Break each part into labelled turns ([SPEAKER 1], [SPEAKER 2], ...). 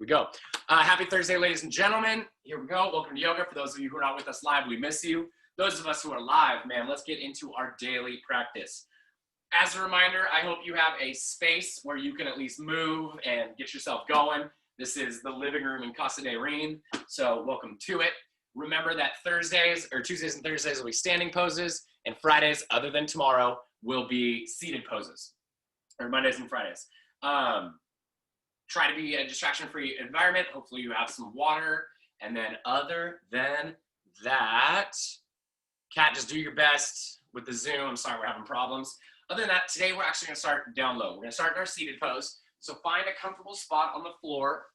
[SPEAKER 1] We go. Happy Thursday, ladies and gentlemen. Here we go. Welcome to yoga. For those of you who are not with us live, we miss you. Those of us who are live, man, let's get into our daily practice. As a reminder, I hope you have a space where you can at least move and get yourself going. This is the living room in Casa de Rien, so welcome to it. Remember that Tuesdays and Thursdays will be standing poses, and Fridays, other than tomorrow, will be seated poses, or Mondays and Fridays. Try to be a distraction-free environment. Hopefully you have some water. And then other than that, Kat, just do your best with the Zoom. I'm sorry, we're having problems. Other than that, today we're actually gonna start down low. We're gonna start in our seated pose. So find a comfortable spot on the floor.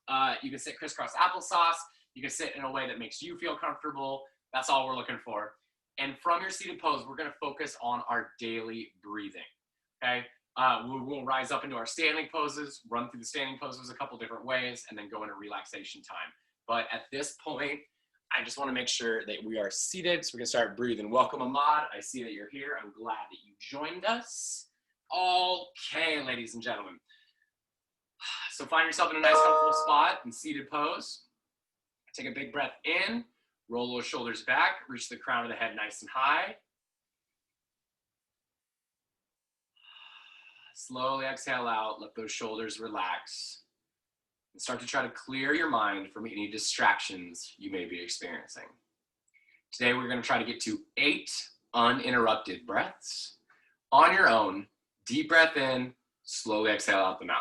[SPEAKER 1] You can sit crisscross applesauce. You can sit in a way that makes you feel comfortable. That's all we're looking for. And from your seated pose, we're gonna focus on our daily breathing, okay? We'll rise up into our standing poses, run through the standing poses a couple different ways, and then go into relaxation time. But at this point, I just want to make sure that we are seated, so we're going to start breathing. Welcome, Ahmad. I see that you're here. I'm glad that you joined us. Okay, ladies and gentlemen. So find yourself in a nice, comfortable spot in seated pose. Take a big breath in, roll those shoulders back, reach the crown of the head nice and high. Slowly exhale out, let those shoulders relax, and start to try to clear your mind from any distractions you may be experiencing. Today, we're going to try to get to 8 uninterrupted breaths. On your own, deep breath in, slowly exhale out the mouth.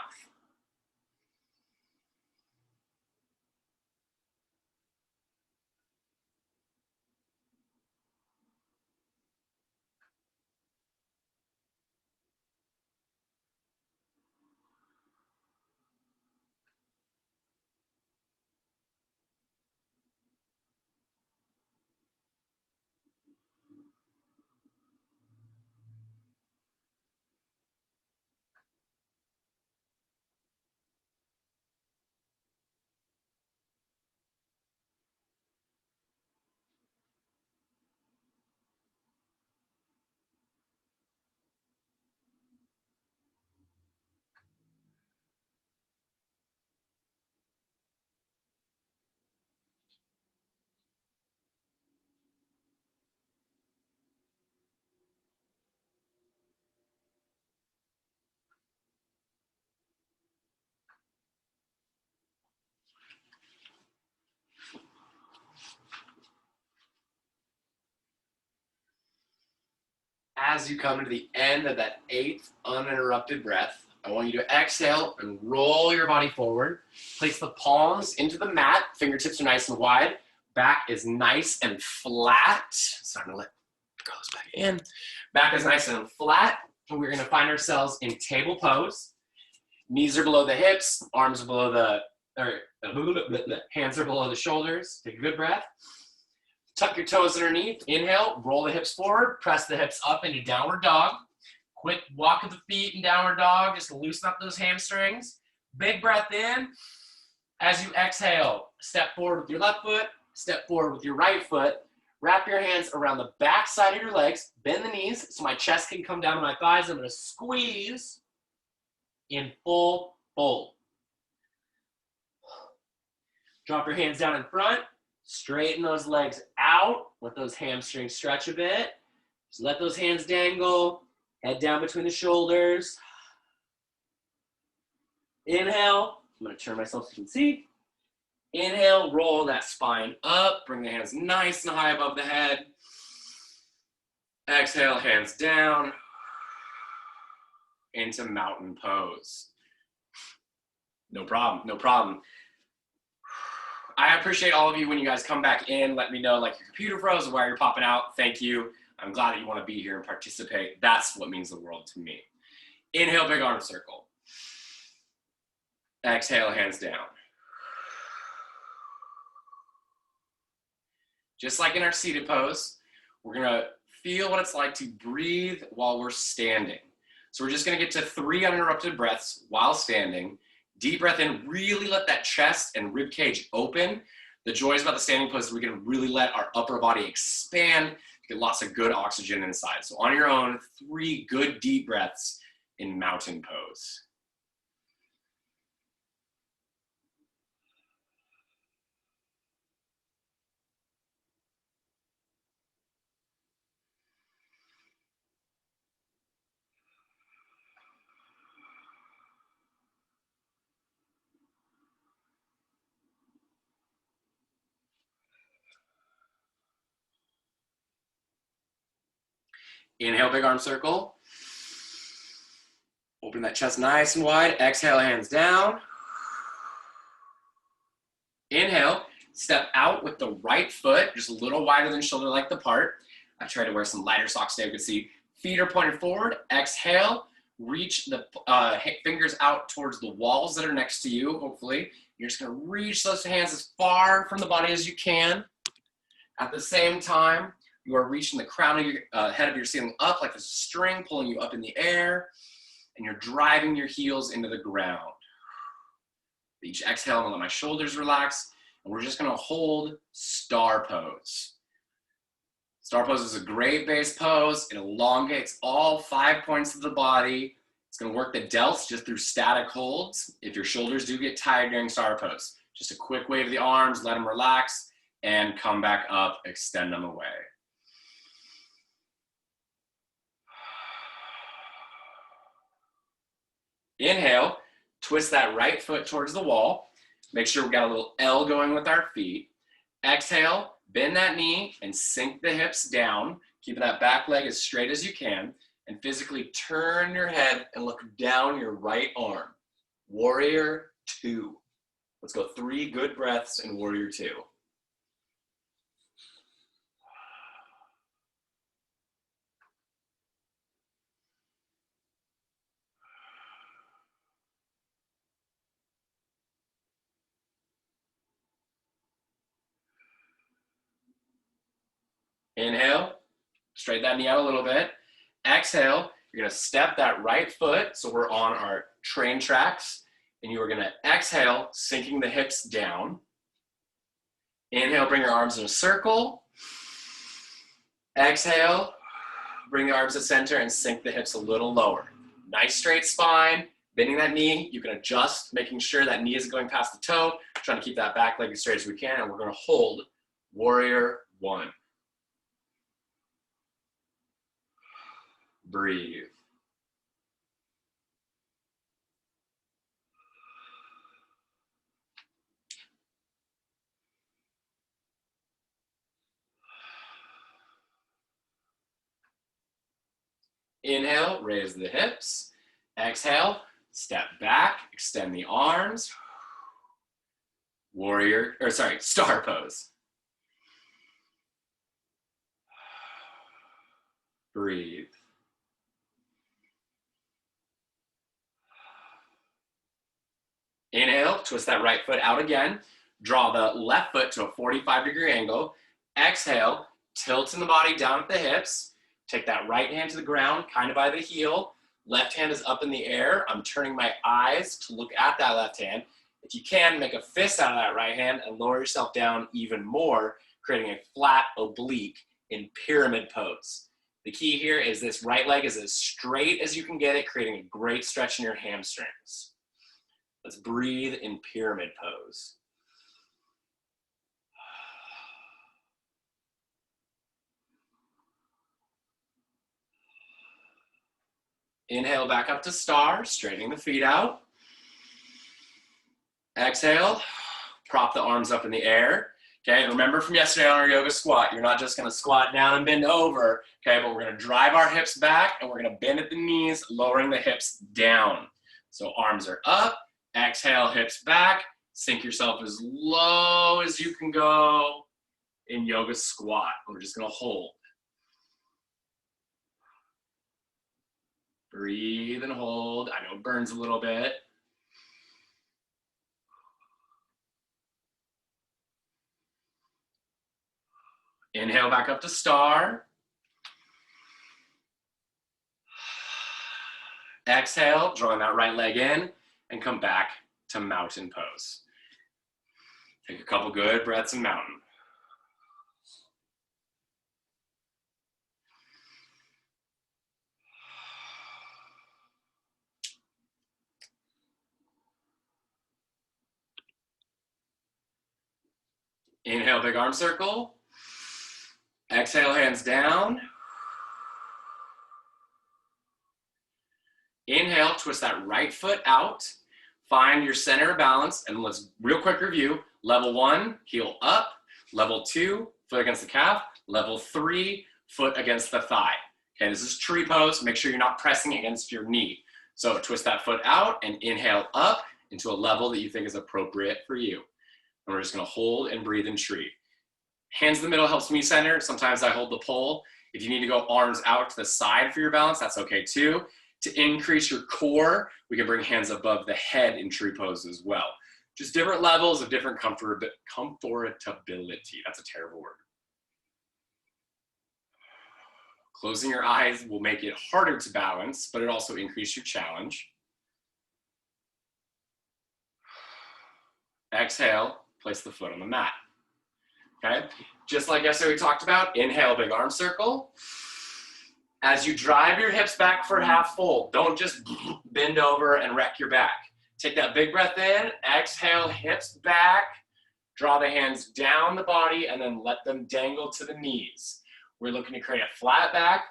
[SPEAKER 1] As you come to the end of that 8th uninterrupted breath, I want you to exhale and roll your body forward. Place the palms into the mat. Fingertips are nice and wide. Back is nice and flat. Starting to let goes back in. Back is nice and flat. And we're going to find ourselves in table pose. Knees are below the hips. Arms are below hands are below the shoulders. Take a good breath. Tuck your toes underneath. Inhale, roll the hips forward, press the hips up into downward dog. Quick walk of the feet in downward dog, just to loosen up those hamstrings. Big breath in. As you exhale, step forward with your left foot, step forward with your right foot. Wrap your hands around the back side of your legs. Bend the knees so my chest can come down to my thighs. I'm going to squeeze in full fold. Drop your hands down in front. Straighten those legs out. Let those hamstrings stretch a bit. Just let those hands dangle. Head down between the shoulders. Inhale. I'm going to turn myself so you can see. Inhale, roll that spine up. Bring the hands nice and high above the head. Exhale, hands down. Into mountain pose. No problem, no problem. I appreciate all of you when you guys come back in. Let me know like your computer froze or why you're popping out. Thank you. I'm glad that you want to be here and participate. That's what means the world to me. Inhale, big arm circle. Exhale, hands down. Just like in our seated pose, we're going to feel what it's like to breathe while we're standing. So we're just going to get to 3 uninterrupted breaths while standing. Deep breath in, really let that chest and rib cage open. The joy is about the standing pose, we can really let our upper body expand, get lots of good oxygen inside. So on your own, 3 good deep breaths in mountain pose. Inhale, big arm circle. Open that chest nice and wide. Exhale, hands down. Inhale, step out with the right foot, just a little wider than shoulder length apart. I try to wear some lighter socks today. You can see feet are pointed forward. Exhale, reach the fingers out towards the walls that are next to you, hopefully. You're just gonna reach those hands as far from the body as you can. At the same time, you are reaching the crown of your head of your ceiling up like a string pulling you up in the air, and you're driving your heels into the ground. Each exhale, I'm gonna let my shoulders relax, and we're just gonna hold star pose. Star pose is a great base pose. It elongates all 5 points of the body. It's gonna work the delts just through static holds. If your shoulders do get tired during star pose, just a quick wave of the arms, let them relax, and come back up, extend them away. Inhale, twist that right foot towards the wall. Make sure we got a little L going with our feet. Exhale, bend that knee and sink the hips down, keeping that back leg as straight as you can, and physically turn your head and look down your right arm. Warrior 2. Let's go 3 good breaths in Warrior 2. Inhale, straighten that knee out a little bit. Exhale, you're gonna step that right foot, so we're on our train tracks, and you are gonna exhale, sinking the hips down. Inhale, bring your arms in a circle. Exhale, bring the arms to center and sink the hips a little lower. Nice straight spine, bending that knee. You can adjust, making sure that knee isn't going past the toe, trying to keep that back leg as straight as we can, and we're gonna hold Warrior 1. Breathe. Inhale, raise the hips. Exhale, step back, extend the arms. Star pose. Breathe. Inhale, twist that right foot out again. Draw the left foot to a 45-degree angle. Exhale, tilt in the body down at the hips. Take that right hand to the ground, kind of by the heel. Left hand is up in the air. I'm turning my eyes to look at that left hand. If you can, make a fist out of that right hand and lower yourself down even more, creating a flat oblique in pyramid pose. The key here is this right leg is as straight as you can get it, creating a great stretch in your hamstrings. Let's breathe in pyramid pose. Inhale back up to star, straightening the feet out. Exhale, prop the arms up in the air. Okay, remember from yesterday on our yoga squat, you're not just gonna squat down and bend over, okay, but we're gonna drive our hips back and we're gonna bend at the knees, lowering the hips down. So arms are up, exhale, hips back, sink yourself as low as you can go in yoga squat. We're just gonna hold. Breathe and hold. I know it burns a little bit. Inhale back up to star. Exhale, drawing that right leg in and come back to mountain pose. Take a couple good breaths in mountain. Inhale, big arm circle. Exhale, hands down. Inhale, twist that right foot out. Find your center of balance, and let's real quick review. Level 1, heel up. Level 2, foot against the calf. Level 3, foot against the thigh. Okay, this is tree pose. Make sure you're not pressing against your knee. So twist that foot out and inhale up into a level that you think is appropriate for you. And we're just gonna hold and breathe in tree. Hands in the middle helps me center. Sometimes I hold the pole. If you need to go arms out to the side for your balance, that's okay too. To increase your core, we can bring hands above the head in tree pose as well. Just different levels of different comfortability. That's a terrible word. Closing your eyes will make it harder to balance, but it also increases your challenge. Exhale, place the foot on the mat. Okay, just like yesterday we talked about, inhale, big arm circle. As you drive your hips back for half fold, don't just bend over and wreck your back. Take that big breath in, exhale, hips back, draw the hands down the body, and then let them dangle to the knees. We're looking to create a flat back.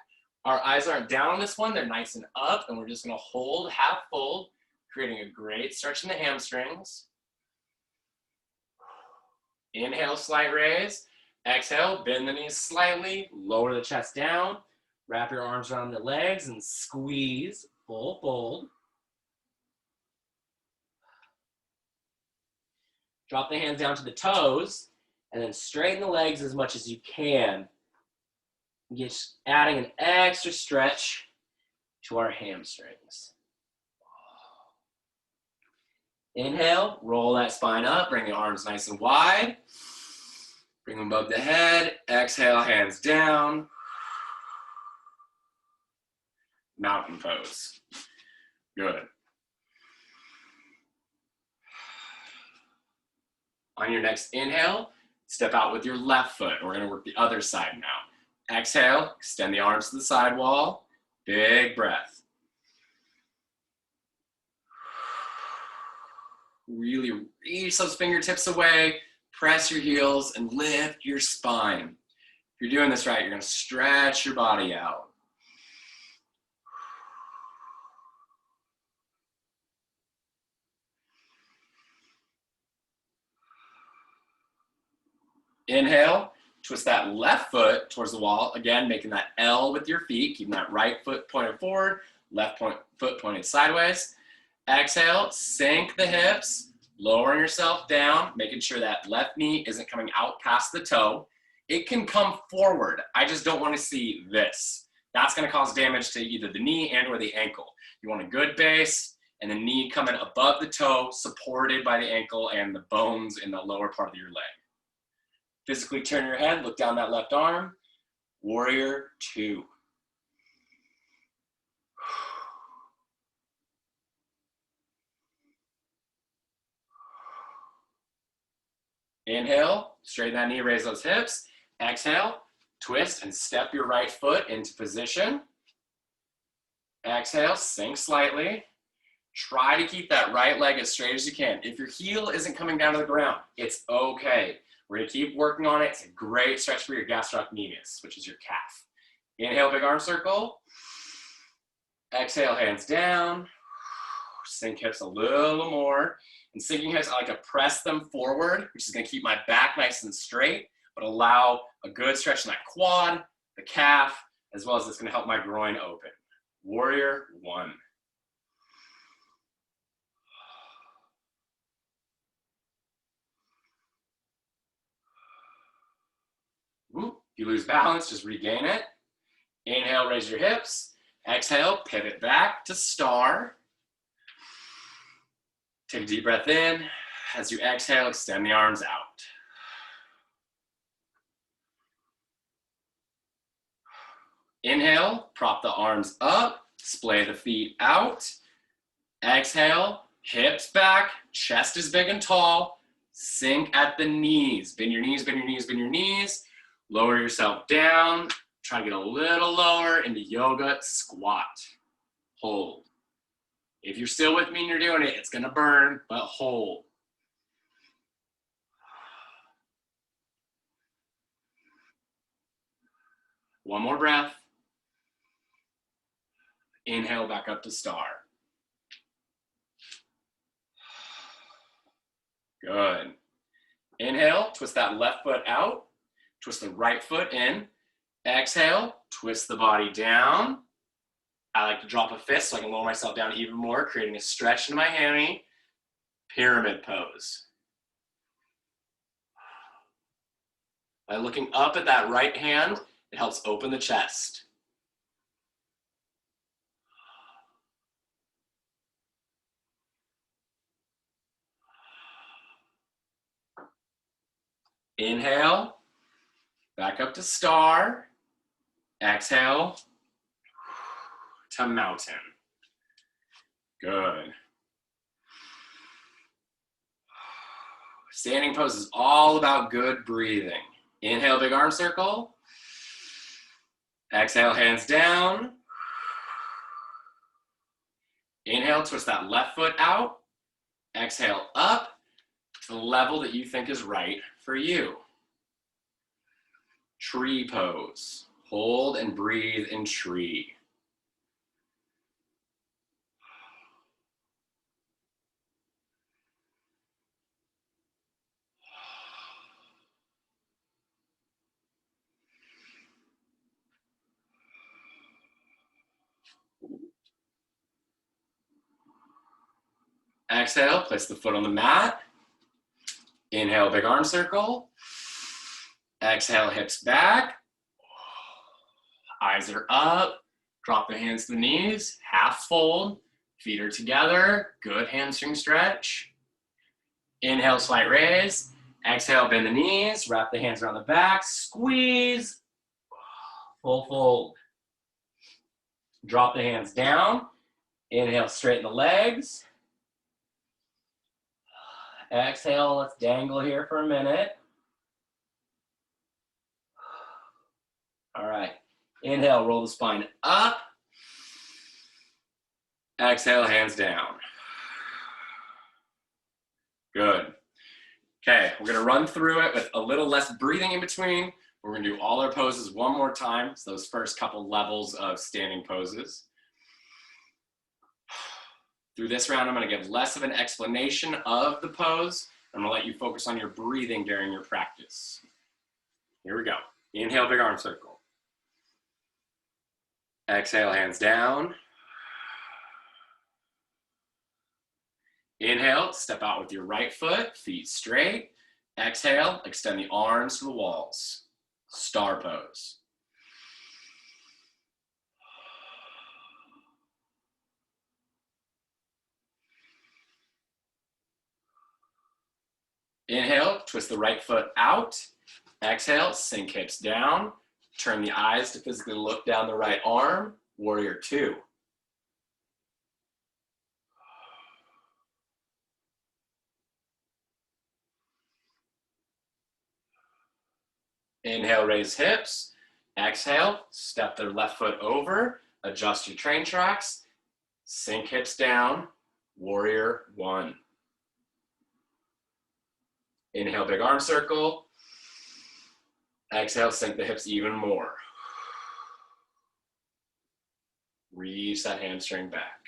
[SPEAKER 1] Our eyes aren't down on this one, they're nice and up, and we're just gonna hold half fold, creating a great stretch in the hamstrings. Inhale, slight raise. Exhale, bend the knees slightly, lower the chest down, wrap your arms around the legs and squeeze, full fold. Drop the hands down to the toes, and then straighten the legs as much as you can. Just adding an extra stretch to our hamstrings. Inhale, roll that spine up, bring the arms nice and wide. Bring them above the head. Exhale, hands down. Mountain pose. Good. On your next inhale, step out with your left foot. We're gonna work the other side now. Exhale, extend the arms to the side wall. Big breath. Really reach those fingertips away, press your heels, and lift your spine. If you're doing this right, you're gonna stretch your body out. Inhale, twist that left foot towards the wall. Again, making that L with your feet, keeping that right foot pointed forward, left foot pointed sideways. Exhale, sink the hips, lowering yourself down, making sure that left knee isn't coming out past the toe. It can come forward. I just don't want to see this. That's going to cause damage to either the knee and or the ankle. You want a good base and the knee coming above the toe, supported by the ankle and the bones in the lower part of your leg. Physically turn your head, look down that left arm. Warrior 2. Inhale, straighten that knee, raise those hips. Exhale, twist and step your right foot into position. Exhale, sink slightly. Try to keep that right leg as straight as you can. If your heel isn't coming down to the ground, it's okay. We're gonna keep working on it. It's a great stretch for your gastrocnemius, which is your calf. Inhale, big arm circle. Exhale, hands down. Sink hips a little more. And sinking hips, I like to press them forward, which is gonna keep my back nice and straight, but allow a good stretch in that quad, the calf, as well as it's gonna help my groin open. Warrior 1. If you lose balance, just regain it. Inhale, raise your hips. Exhale, pivot back to star. Take a deep breath in. As you exhale, extend the arms out. Inhale, prop the arms up, splay the feet out. Exhale, hips back, chest is big and tall. Sink at the knees. Bend your knees, bend your knees, bend your knees. Lower yourself down. Try to get a little lower into yoga squat. Hold. If you're still with me and you're doing it, it's gonna burn, but hold. One more breath. Inhale back up to star. Good. Inhale, twist that left foot out. Twist the right foot in. Exhale, twist the body down. I like to drop a fist so I can lower myself down even more, creating a stretch into my hammy. Pyramid pose. By looking up at that right hand, it helps open the chest. Inhale, back up to star. Exhale to mountain. Good. Standing pose is all about good breathing. Inhale, big arm circle. Exhale, hands down. Inhale, twist that left foot out. Exhale, up to the level that you think is right for you. Tree pose. Hold and breathe in tree. Exhale, place the foot on the mat. Inhale, big arm circle. Exhale, hips back. Eyes are up. Drop the hands to the knees. Half fold. Feet are together. Good hamstring stretch. Inhale, slight raise. Exhale, bend the knees. Wrap the hands around the back. Squeeze. Full fold. Drop the hands down. Inhale, straighten the legs. Exhale, let's dangle here for a minute. All right. Inhale, roll the spine up. Exhale, hands down. Good. Okay, we're gonna run through it with a little less breathing in between. We're gonna do all our poses one more time. So those first couple levels of standing poses. Through this round, I'm gonna give less of an explanation of the pose. I'm gonna let you focus on your breathing during your practice. Here we go. Inhale, big arm circle. Exhale, hands down. Inhale, step out with your right foot, feet straight. Exhale, extend the arms to the walls. Star pose. Inhale, twist the right foot out. Exhale, sink hips down. Turn the eyes to physically look down the right arm. Warrior two. Inhale, raise hips. Exhale, step the left foot over. Adjust your train tracks. Sink hips down. Warrior one. Inhale, big arm circle. Exhale, sink the hips even more. Reach that hamstring back.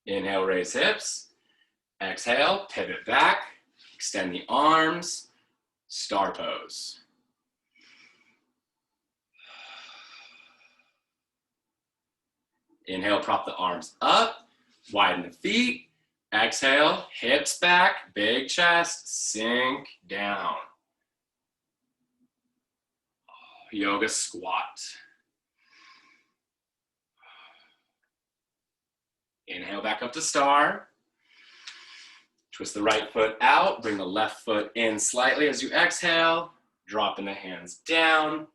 [SPEAKER 1] Inhale, raise hips. Exhale, pivot back. Extend the arms. Star pose. Inhale, prop the arms up. Widen the feet. Exhale, hips back, big chest, sink down. Yoga squat. Inhale back up to star. Twist the right foot out, bring the left foot in slightly as you exhale, dropping the hands down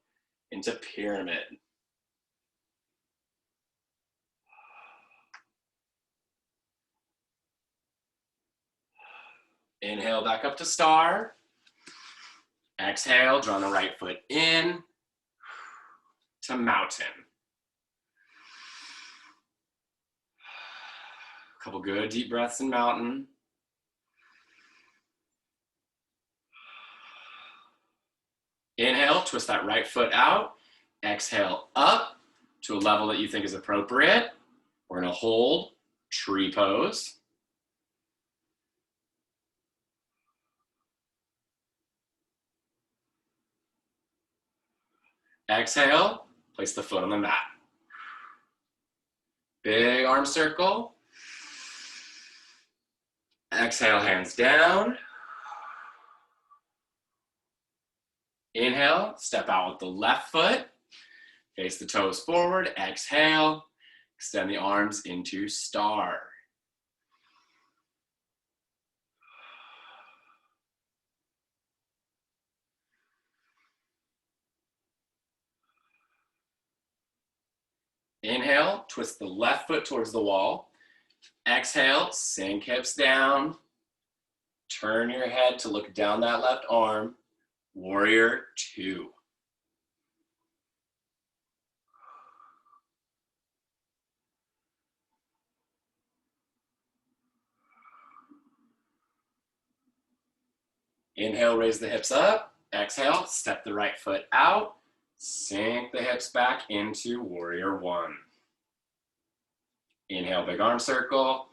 [SPEAKER 1] into pyramid. Inhale back up to star. Exhale, draw the right foot in to mountain. A couple good deep breaths in mountain. Inhale, twist that right foot out. Exhale up to a level that you think is appropriate. We're gonna hold tree pose. Exhale, place the foot on the mat. Big arm circle. Exhale, hands down. Inhale, step out with the left foot. Face the toes forward. Exhale, extend the arms into star. Inhale, twist the left foot towards the wall. Exhale, sink hips down. Turn your head to look down that left arm. Warrior two. Inhale, raise the hips up. Exhale, step the right foot out. Sink the hips back into warrior one. Inhale, big arm circle.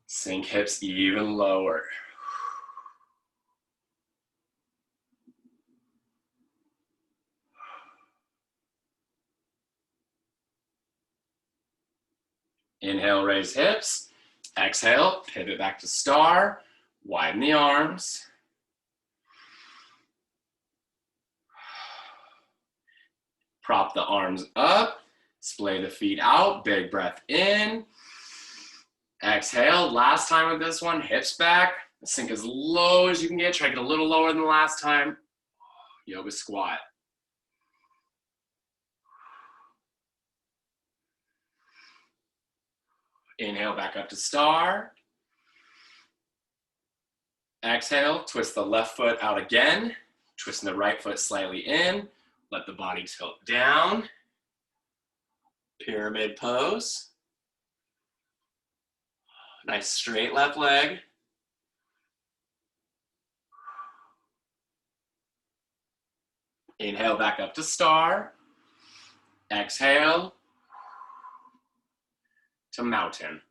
[SPEAKER 1] Sink hips even lower. Inhale, raise hips. Exhale, pivot back to star. Widen the arms. Prop the arms up. Splay the feet out. Big breath in. Exhale. Last time with this one, hips back. Sink as low as you can get. Try to get a little lower than the last time. Yoga squat. Inhale, back up to star. Exhale, twist the left foot out again. Twisting the right foot slightly in. Let the body tilt down. Pyramid pose. Nice straight left leg. Inhale, back up to star. Exhale to mountain.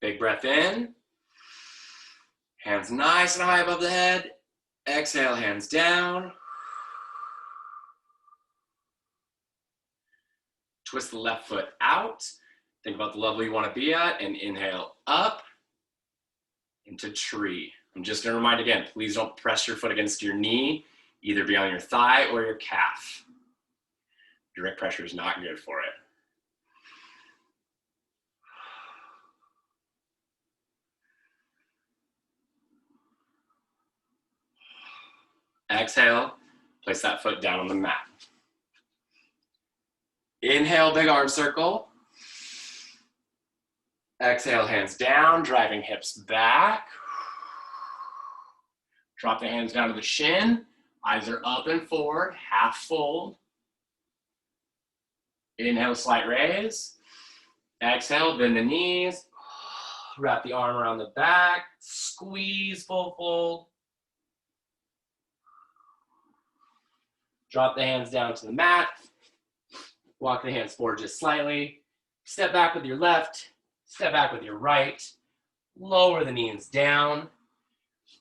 [SPEAKER 1] Big breath in. Hands nice and high above the head. Exhale, hands down. Twist the left foot out. Think about the level you want to be at and inhale up into tree. I'm just going to remind again, please don't press your foot against your knee, either be on your thigh or your calf. Direct pressure is not good for it. Exhale, place that foot down on the mat. Inhale, big arm circle. Exhale, hands down, driving hips back. Drop the hands down to the shin. Eyes are up and forward, half fold. Inhale, slight raise. Exhale, bend the knees. Wrap the arm around the back. Squeeze, full fold. Drop the hands down to the mat. Walk the hands forward just slightly. Step back with your left. Step back with your right. Lower the knees down.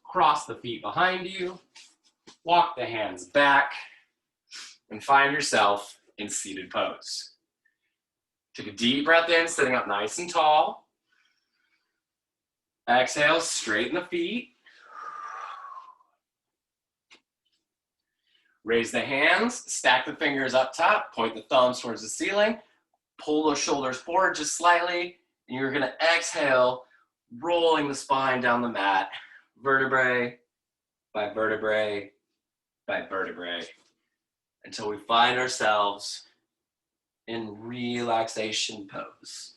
[SPEAKER 1] Cross the feet behind you. Walk the hands back. And find yourself in seated pose. Take a deep breath in, sitting up nice and tall. Exhale, straighten the feet. Raise the hands, stack the fingers up top, point the thumbs towards the ceiling, pull those shoulders forward just slightly, and you're gonna exhale, rolling the spine down the mat, vertebrae by vertebrae by vertebrae, until we find ourselves in relaxation pose.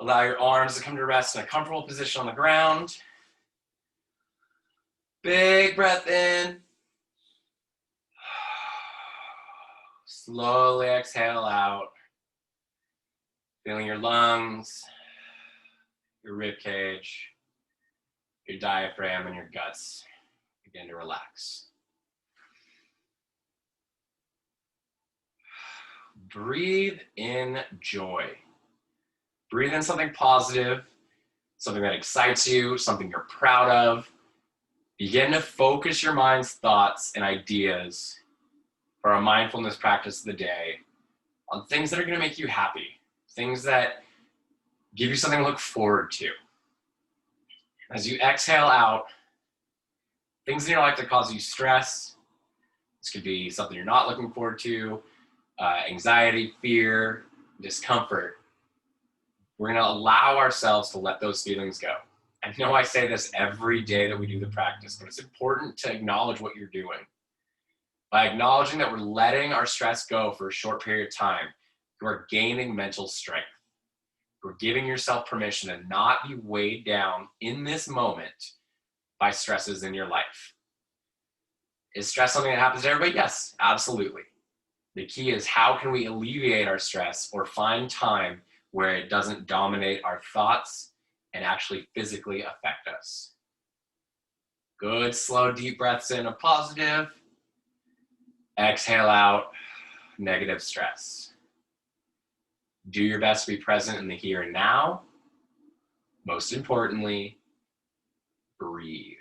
[SPEAKER 1] Allow your arms to come to rest in a comfortable position on the ground. Big breath in. Slowly exhale out. Feeling your lungs, your rib cage, your diaphragm, and your guts begin to relax. Breathe in joy. Breathe in something positive, something that excites you, something you're proud of. Begin to focus your mind's thoughts and ideas for a mindfulness practice of the day on things that are going to make you happy, things that give you something to look forward to. As you exhale out, things in your life that cause you stress, this could be something you're not looking forward to, anxiety, fear, discomfort. We're going to allow ourselves to let those feelings go. I know I say this every day that we do the practice, but it's important to acknowledge what you're doing. By acknowledging that we're letting our stress go for a short period of time, you are gaining mental strength. You're giving yourself permission to not be weighed down in this moment by stresses in your life. Is stress something that happens to everybody? Yes, absolutely. The key is how can we alleviate our stress or find time where it doesn't dominate our thoughts and actually physically affect us. Good, slow, deep breaths in of positive. Exhale out negative stress. Do your best to be present in the here and now. Most importantly, breathe.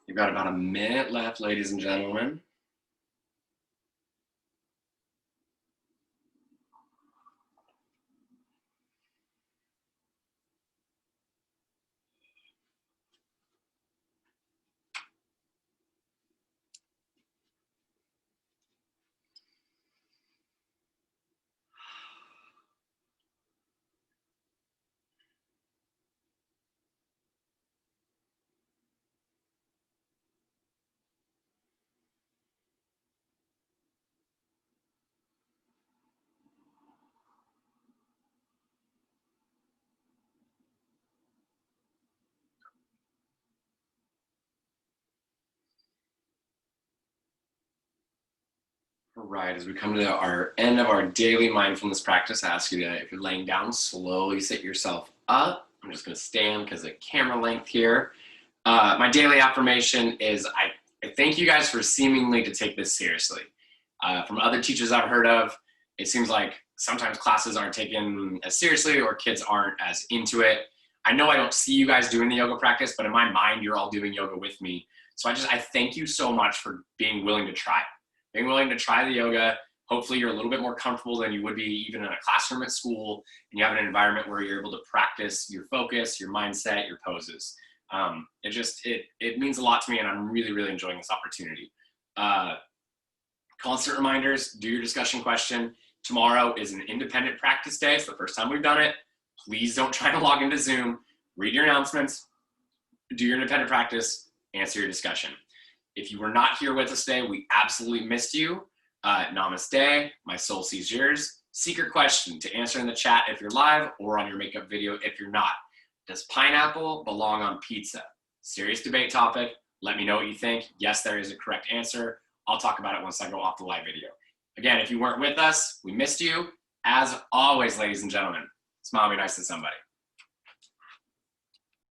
[SPEAKER 1] You've got about a minute left, ladies and gentlemen. All right, as we come to our end of our daily mindfulness practice, I ask you to, if you're laying down, slowly sit yourself up. I'm just going to stand because of camera length here. My daily affirmation is I thank you guys for seemingly to take this seriously. From other teachers I've heard of, it seems like sometimes classes aren't taken as seriously or kids aren't as into it. I know I don't see you guys doing the yoga practice, but in my mind, you're all doing yoga with me. So I thank you so much for being willing to try it. Being willing to try the yoga. Hopefully you're a little bit more comfortable than you would be even in a classroom at school, and you have an environment where you're able to practice your focus, your mindset, your poses. It means a lot to me, and I'm really, really enjoying this opportunity. Constant reminders, do your discussion question. Tomorrow is an independent practice day. It's the first time we've done it. Please don't try to log into Zoom. Read your announcements, do your independent practice, answer your discussion. If you were not here with us today, we absolutely missed you. Namaste, my soul sees yours. Secret question to answer in the chat if you're live, or on your makeup video if you're not. Does pineapple belong on pizza? Serious debate topic. Let me know what you think. Yes, there is a correct answer. I'll talk about it once I go off the live video. Again, if you weren't with us, we missed you. As always, ladies and gentlemen, smile, be nice to somebody.